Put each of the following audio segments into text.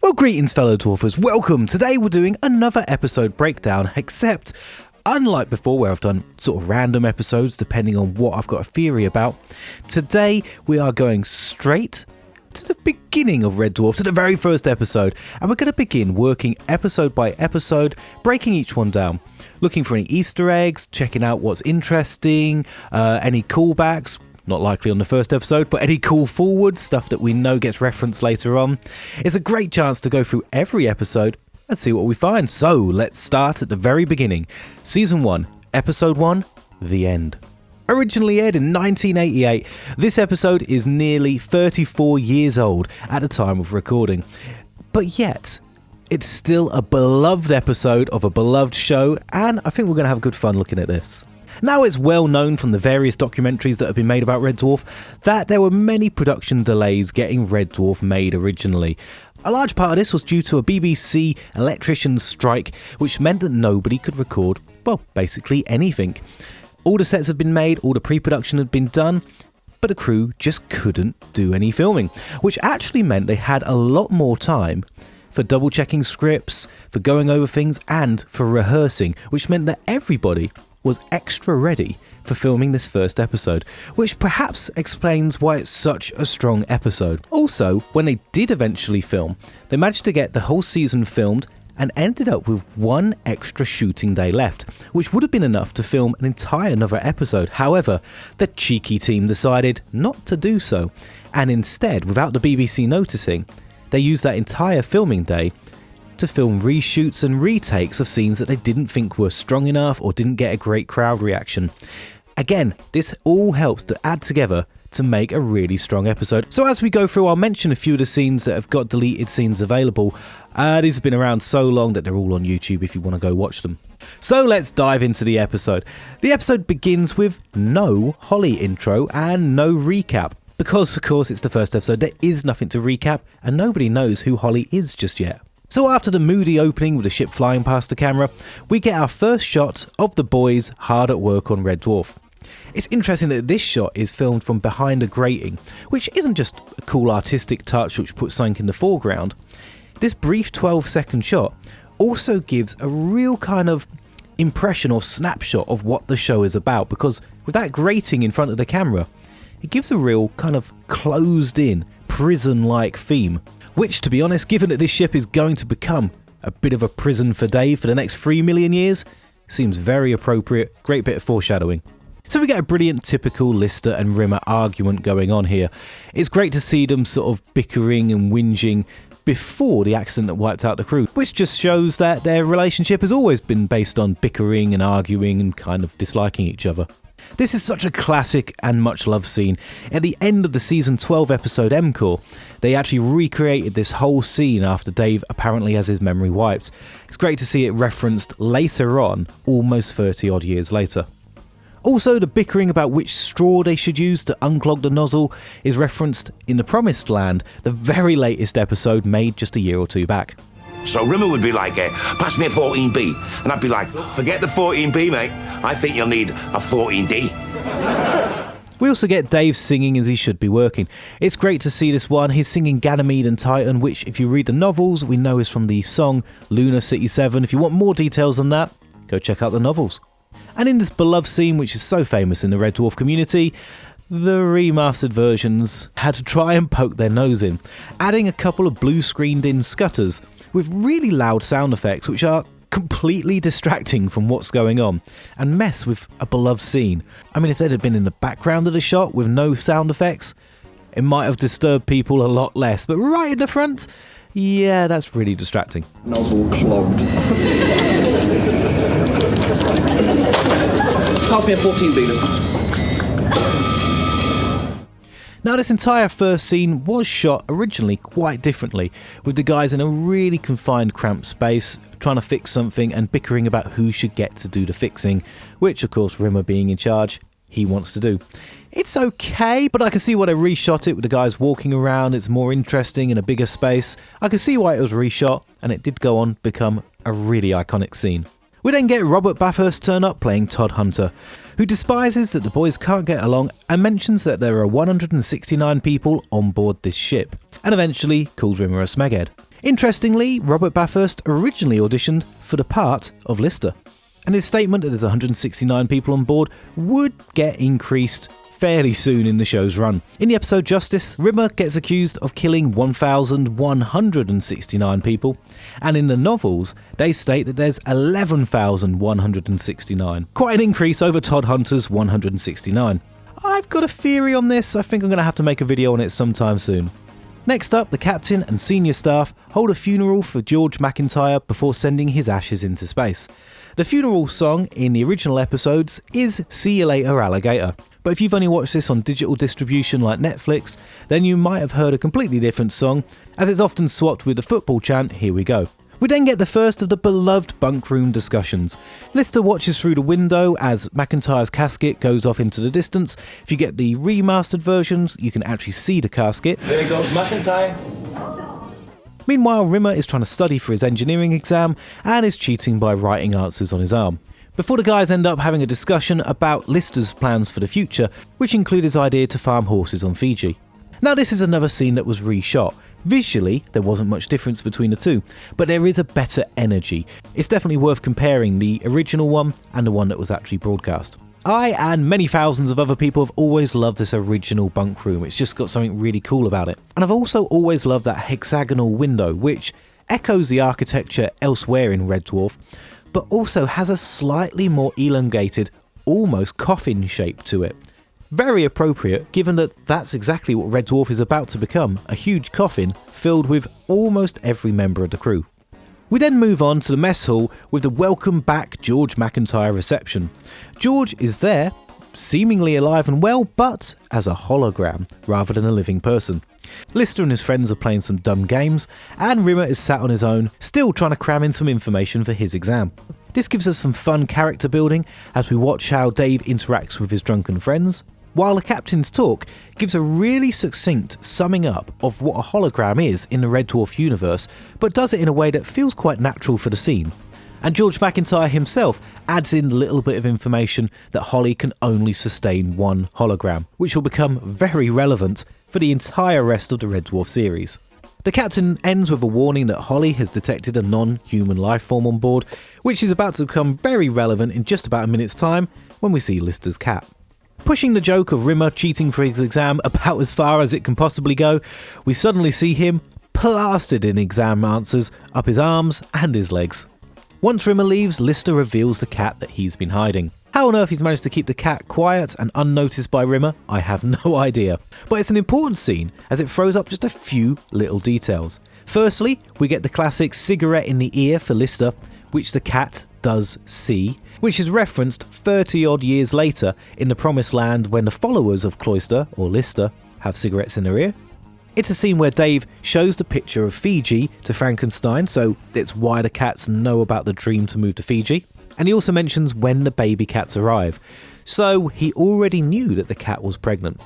Well, greetings fellow dwarfers, welcome! Today we're doing another episode breakdown, except unlike before where I've done sort of random episodes depending on what I've got a theory about, today we are going straight to the beginning of Red Dwarf, to the very first episode, and we're going to begin working episode by episode, breaking each one down, looking for any Easter eggs, checking out what's interesting, any callbacks, not likely on the first episode, but any call forward, stuff that we know gets referenced later on. It's a great chance to go through every episode and see what we find. So let's start at the very beginning. Season 1, Episode 1, The End. Originally aired in 1988, this episode is nearly 34 years old at the time of recording. But yet, it's still a beloved episode of a beloved show, and I think we're going to have good fun looking at this. Now, it's well known from the various documentaries that have been made about Red Dwarf that there were many production delays getting Red Dwarf made originally. A large part of this was due to a BBC electrician's strike, which meant that nobody could record, well, basically anything. All the sets had been made, all the pre-production had been done, but the crew just couldn't do any filming, which actually meant they had a lot more time for double-checking scripts, for going over things, and for rehearsing, which meant that everybody was extra ready for filming this first episode, which perhaps explains why it's such a strong episode. Also, when they did eventually film, they managed to get the whole season filmed and ended up with one extra shooting day left, which would have been enough to film an entire another episode. However, the cheeky team decided not to do so, and instead, without the BBC noticing, they used that entire filming day to film reshoots and retakes of scenes that they didn't think were strong enough or didn't get a great crowd reaction. Again, this all helps to add together to make a really strong episode. So as we go through, I'll mention a few of the scenes that have got deleted scenes available. These have been around so long that they're all on YouTube if you want to go watch them. So let's dive into the episode. The episode begins with no Holly intro and no recap. Because, of course, it's the first episode, there is nothing to recap and nobody knows who Holly is just yet. So after the moody opening with the ship flying past the camera, we get our first shot of the boys hard at work on Red Dwarf. It's interesting that this shot is filmed from behind a grating, which isn't just a cool artistic touch which puts something in the foreground. This brief 12-second shot also gives a real kind of impression or snapshot of what the show is about, because with that grating in front of the camera, it gives a real kind of closed-in, prison-like theme. Which, to be honest, given that this ship is going to become a bit of a prison for Dave for the next 3 million years, seems very appropriate, great bit of foreshadowing. So we get a brilliant typical Lister and Rimmer argument going on here. It's great to see them sort of bickering and whinging before the accident that wiped out the crew, which just shows that their relationship has always been based on bickering and arguing and kind of disliking each other. This is such a classic and much loved scene. At the end of the season 12 episode Encore, they actually recreated this whole scene after Dave apparently has his memory wiped. It's great to see it referenced later on, almost 30 odd years later. Also, the bickering about which straw they should use to unclog the nozzle is referenced in The Promised Land, the very latest episode made just a year or two back. So Rimmer would be like, pass me a 14B. And I'd be like, forget the 14B, mate. I think you'll need a 14D. We also get Dave singing as he should be working. It's great to see this one. He's singing Ganymede and Titan, which if you read the novels, we know is from the song Lunar City 7. If you want more details on that, go check out the novels. And in this beloved scene, which is so famous in the Red Dwarf community, the remastered versions had to try and poke their nose in, adding a couple of blue screened in scutters with really loud sound effects which are completely distracting from what's going on and mess with a beloved scene. I mean, if they'd have been in the background of the shot with no sound effects, it might have disturbed people a lot less, but right in the front, yeah, that's really distracting. Nozzle clogged. Pass me a 14B. Now, this entire first scene was shot originally quite differently, with the guys in a really confined, cramped space, trying to fix something and bickering about who should get to do the fixing, which, of course, Rimmer being in charge, he wants to do. It's okay, but I can see why they reshot it with the guys walking around. It's more interesting in a bigger space. I can see why it was reshot, and it did go on to become a really iconic scene. We then get Robert Bathurst turn up playing Todd Hunter, who despises that the boys can't get along and mentions that there are 169 people on board this ship, and eventually calls Rimmer a smeghead. Interestingly, Robert Bathurst originally auditioned for the part of Lister, and his statement that there's 169 people on board would get increased fairly soon in the show's run. In the episode Justice, Rimmer gets accused of killing 1,169 people, and in the novels, they state that there's 11,169. Quite an increase over Todd Hunter's 169. I've got a theory on this. I think I'm going to have to make a video on it sometime soon. Next up, the captain and senior staff hold a funeral for George Mcintyre before sending his ashes into space. The funeral song in the original episodes is "See You Later, Alligator," but if you've only watched this on digital distribution like Netflix, then you might have heard a completely different song, as it's often swapped with the football chant "Here We Go." We then get the first of the beloved bunk room discussions. Lister watches through the window as Mcintyre's casket goes off into the distance. If you get the remastered versions, you can actually see the casket. There goes McIntyre. Meanwhile, Rimmer is trying to study for his engineering exam and is cheating by writing answers on his arm. Before the guys end up having a discussion about Lister's plans for the future, which include his idea to farm horses on Fiji. Now, this is another scene that was reshot. Visually, there wasn't much difference between the two, but there is a better energy. It's definitely worth comparing the original one and the one that was actually broadcast. I and many thousands of other people have always loved this original bunk room. It's just got something really cool about it. And I've also always loved that hexagonal window, which echoes the architecture elsewhere in Red Dwarf, but also has a slightly more elongated, almost coffin shape to it. Very appropriate, given that that's exactly what Red Dwarf is about to become, a huge coffin filled with almost every member of the crew. We then move on to the mess hall with the welcome back George Mcintyre reception. George is there, seemingly alive and well, but as a hologram rather than a living person. Lister and his friends are playing some dumb games, and Rimmer is sat on his own, still trying to cram in some information for his exam. This gives us some fun character building as we watch how Dave interacts with his drunken friends, while the captain's talk gives a really succinct summing up of what a hologram is in the Red Dwarf universe, but does it in a way that feels quite natural for the scene. And George Mcintyre himself adds in a little bit of information that Holly can only sustain one hologram, which will become very relevant for the entire rest of the Red Dwarf series. The captain ends with a warning that Holly has detected a non-human life form on board, which is about to become very relevant in just about a minute's time when we see Lister's cat. Pushing the joke of Rimmer cheating for his exam about as far as it can possibly go, we suddenly see him plastered in exam answers up his arms and his legs. Once Rimmer leaves, Lister reveals the cat that he's been hiding. How on earth he's managed to keep the cat quiet and unnoticed by Rimmer, I have no idea. But it's an important scene as it throws up just a few little details. Firstly, we get the classic cigarette in the ear for Lister, which the cat does see, which is referenced 30 odd years later in the Promised Land when the followers of Cloister, or Lister, have cigarettes in their ear. It's a scene where Dave shows the picture of Fiji to Frankenstein, so it's why the cats know about the dream to move to Fiji. And he also mentions when the baby cats arrive, so he already knew that the cat was pregnant.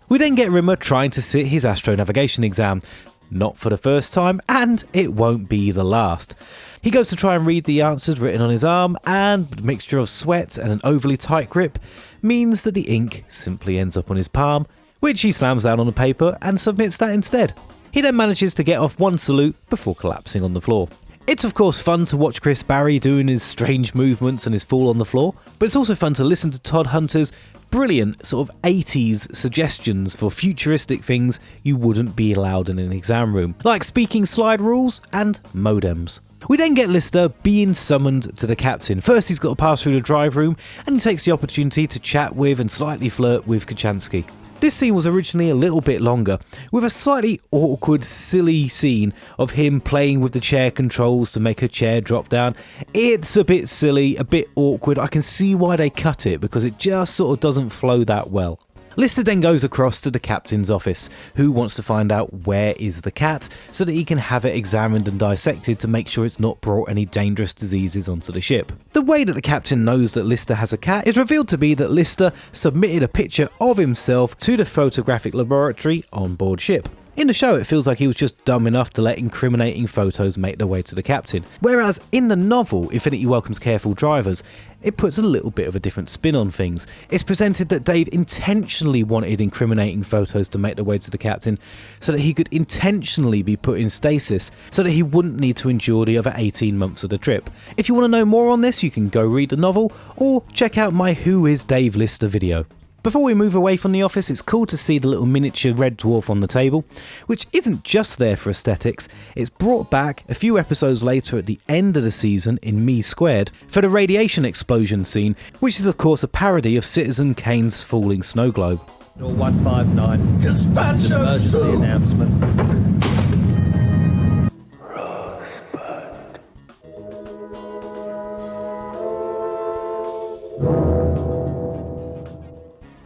We then get Rimmer trying to sit his astronavigation exam. Not for the first time, and it won't be the last. He goes to try and read the answers written on his arm, and a mixture of sweat and an overly tight grip means that the ink simply ends up on his palm, which he slams down on the paper and submits that instead. He then manages to get off one salute before collapsing on the floor. It's of course fun to watch Chris Barry doing his strange movements and his fall on the floor, but it's also fun to listen to Todd Hunter's brilliant sort of 80s suggestions for futuristic things you wouldn't be allowed in an exam room, like speaking slide rules and modems. We then get Lister being summoned to the captain. First he's got to pass through the drive room, and he takes the opportunity to chat with and slightly flirt with Kachansky. This scene was originally a little bit longer, with a slightly awkward, silly scene of him playing with the chair controls to make her chair drop down. It's a bit silly, a bit awkward. I can see why they cut it, because it just sort of doesn't flow that well. Lister then goes across to the captain's office, who wants to find out where is the cat, so that he can have it examined and dissected to make sure it's not brought any dangerous diseases onto the ship. The way that the captain knows that Lister has a cat is revealed to be that Lister submitted a picture of himself to the photographic laboratory on board ship. In the show, it feels like he was just dumb enough to let incriminating photos make their way to the captain. Whereas in the novel, Infinity Welcomes Careful Drivers, it puts a little bit of a different spin on things. It's presented that Dave intentionally wanted incriminating photos to make their way to the captain so that he could intentionally be put in stasis so that he wouldn't need to endure the other 18 months of the trip. If you want to know more on this, you can go read the novel or check out my Who is Dave Lister video. Before we move away from the office, it's cool to see the little miniature Red Dwarf on the table, which isn't just there for aesthetics, it's brought back a few episodes later at the end of the season in Me Squared for the radiation explosion scene, which is of course a parody of Citizen Kane's falling snow globe. 159. Dispatch emergency announcement.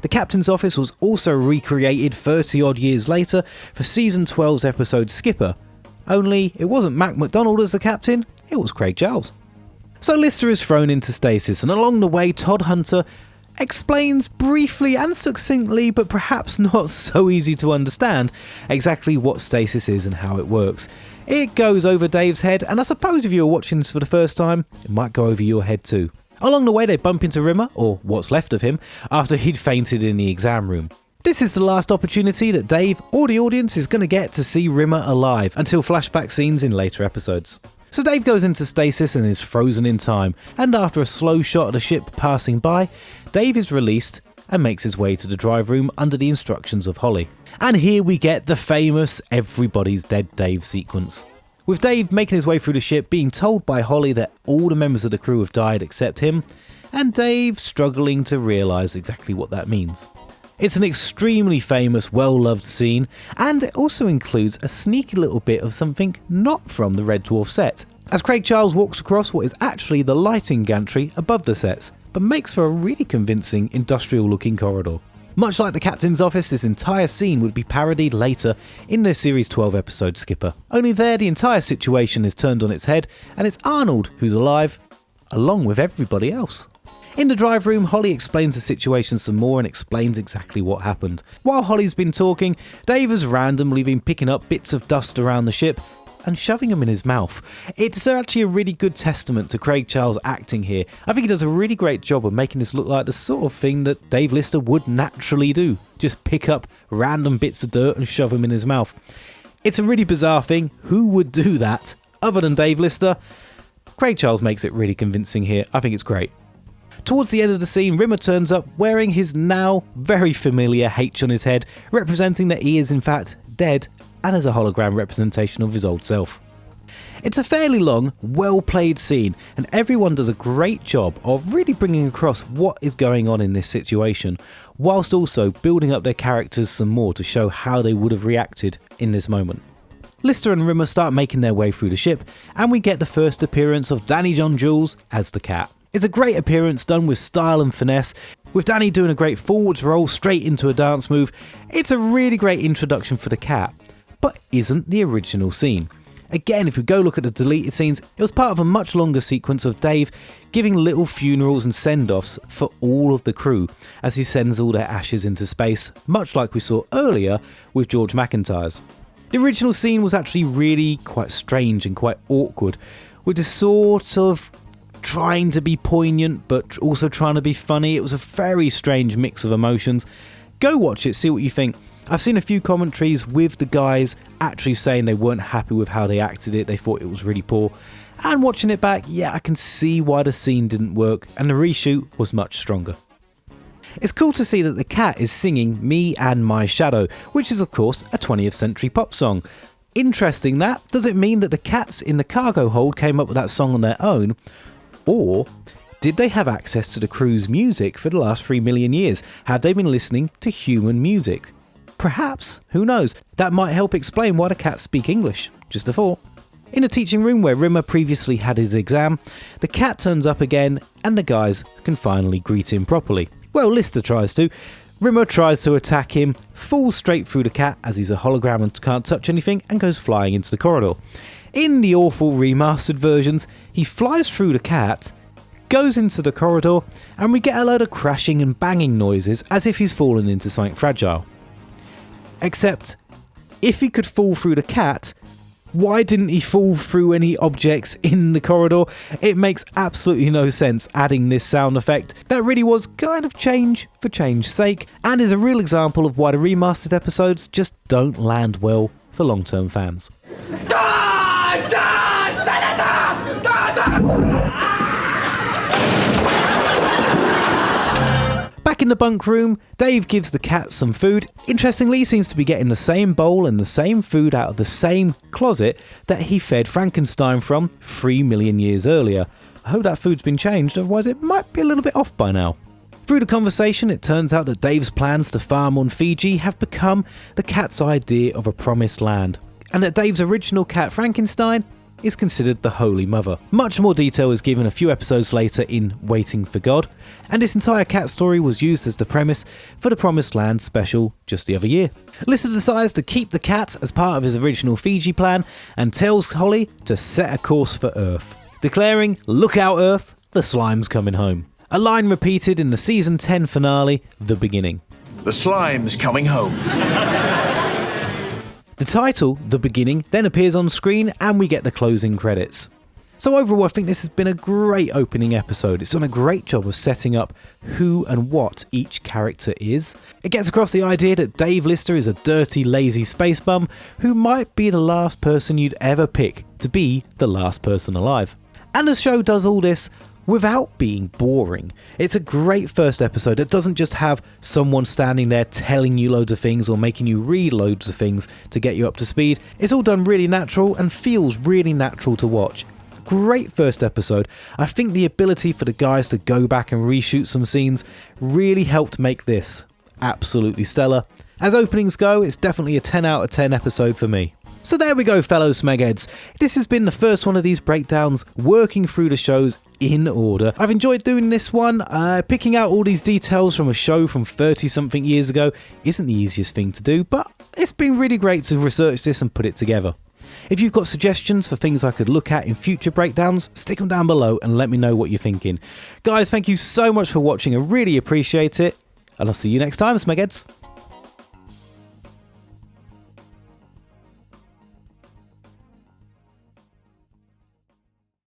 The captain's office was also recreated 30 odd years later for season 12's episode Skipper, only it wasn't Mac McDonald as the captain, it was Craig Charles. So Lister is thrown into stasis, and along the way Todd Hunter explains briefly and succinctly, but perhaps not so easy to understand, exactly what stasis is and how it works. It goes over Dave's head, and I suppose if you're watching this for the first time, it might go over your head too. Along the way they bump into Rimmer, or what's left of him, after he'd fainted in the exam room. This is the last opportunity that Dave or the audience is going to get to see Rimmer alive, until flashback scenes in later episodes. So Dave goes into stasis and is frozen in time, and after a slow shot of the ship passing by, Dave is released and makes his way to the drive room under the instructions of Holly. And here we get the famous Everybody's Dead Dave sequence. With Dave making his way through the ship, being told by Holly that all the members of the crew have died except him, and Dave struggling to realise exactly what that means. It's an extremely famous, well-loved scene, and it also includes a sneaky little bit of something not from the Red Dwarf set, as Craig Charles walks across what is actually the lighting gantry above the sets, but makes for a really convincing industrial-looking corridor. Much like the captain's office, this entire scene would be parodied later in the series 12 episode Skipper. Only there, the entire situation is turned on its head, and it's Arnold who's alive, along with everybody else. In the drive room, Holly explains the situation some more and explains exactly what happened. While Holly's been talking, Dave has randomly been picking up bits of dust around the ship and shoving them in his mouth. It's actually a really good testament to Craig Charles' acting here. I think he does a really great job of making this look like the sort of thing that Dave Lister would naturally do. Just pick up random bits of dirt and shove them in his mouth. It's a really bizarre thing. Who would do that other than Dave Lister? Craig Charles makes it really convincing here. I think it's great. Towards the end of the scene, Rimmer turns up wearing his now very familiar H on his head, representing that he is in fact dead and as a hologram representation of his old self. It's a fairly long, well-played scene, and everyone does a great job of really bringing across what is going on in this situation, whilst also building up their characters some more to show how they would have reacted in this moment. Lister and Rimmer start making their way through the ship, and we get the first appearance of Danny John-Jules as the cat. It's a great appearance done with style and finesse, with Danny doing a great forwards roll straight into a dance move. It's a really great introduction for the cat, but isn't the original scene. Again, if we go look at the deleted scenes, it was part of a much longer sequence of Dave giving little funerals and send-offs for all of the crew as he sends all their ashes into space, much like we saw earlier with George Mcintyre's. The original scene was actually really quite strange and quite awkward, with this sort of trying to be poignant but also trying to be funny. It was a very strange mix of emotions. Go watch it, see what you think. I've seen a few commentaries with the guys actually saying they weren't happy with how they acted it, they thought it was really poor. And watching it back, yeah, I can see why the scene didn't work, and the reshoot was much stronger. It's cool to see that the cat is singing Me and My Shadow, which is of course a 20th century pop song. Interesting that. Does it mean that the cats in the cargo hold came up with that song on their own? Or did they have access to the crew's music for the last 3 million years? Have they been listening to human music? Perhaps, who knows? That might help explain why the cats speak English. Just a thought. In a teaching room where Rimmer previously had his exam, the cat turns up again and the guys can finally greet him properly. Well, Lister tries to. Rimmer tries to attack him, falls straight through the cat as he's a hologram and can't touch anything, and goes flying into the corridor. In the awful remastered versions, he flies through the cat, goes into the corridor, and we get a load of crashing and banging noises as if he's fallen into something fragile. Except If he could fall through the cat, why didn't he fall through any objects in the corridor? It makes absolutely no sense adding this sound effect. That really was kind of change for change's sake, and is a real example of why the remastered episodes just don't land well for long-term fans. Back in the bunk room, Dave gives the cat some food. Interestingly, he seems to be getting the same bowl and the same food out of the same closet that he fed Frankenstein from 3 million years earlier. I hope that food's been changed, otherwise it might be a little bit off by now. Through the conversation, it turns out that Dave's plans to farm on Fiji have become the cat's idea of a promised land, and that Dave's original cat Frankenstein is considered the Holy Mother. Much more detail is given a few episodes later in Waiting for God, and this entire cat story was used as the premise for the Promised Land special just the other year. Lister decides to keep the cat as part of his original Fiji plan and tells Holly to set a course for Earth, declaring, "Look out Earth, the slime's coming home." A line repeated in the season 10 finale, The Beginning. The slime's coming home. The title, The Beginning, then appears on screen and we get the closing credits. So overall, I think this has been a great opening episode. It's done a great job of setting up who and what each character is. It gets across the idea that Dave Lister is a dirty, lazy space bum who might be the last person you'd ever pick to be the last person alive. And the show does all this without being boring. It's a great first episode that doesn't just have someone standing there telling you loads of things or making you read loads of things to get you up to speed. It's all done really natural and feels really natural to watch. Great first episode. I think the ability for the guys to go back and reshoot some scenes really helped make this absolutely stellar. As openings go, it's definitely a 10 out of 10 episode for me. So there we go, fellow Smegheads. This has been the first one of these breakdowns, working through the shows in order. I've enjoyed doing this one. Picking out all these details from a show from 30-something years ago isn't the easiest thing to do, but it's been really great to research this and put it together. If you've got suggestions for things I could look at in future breakdowns, stick them down below and let me know what you're thinking. Guys, thank you so much for watching. I really appreciate it. And I'll see you next time, Smegheads.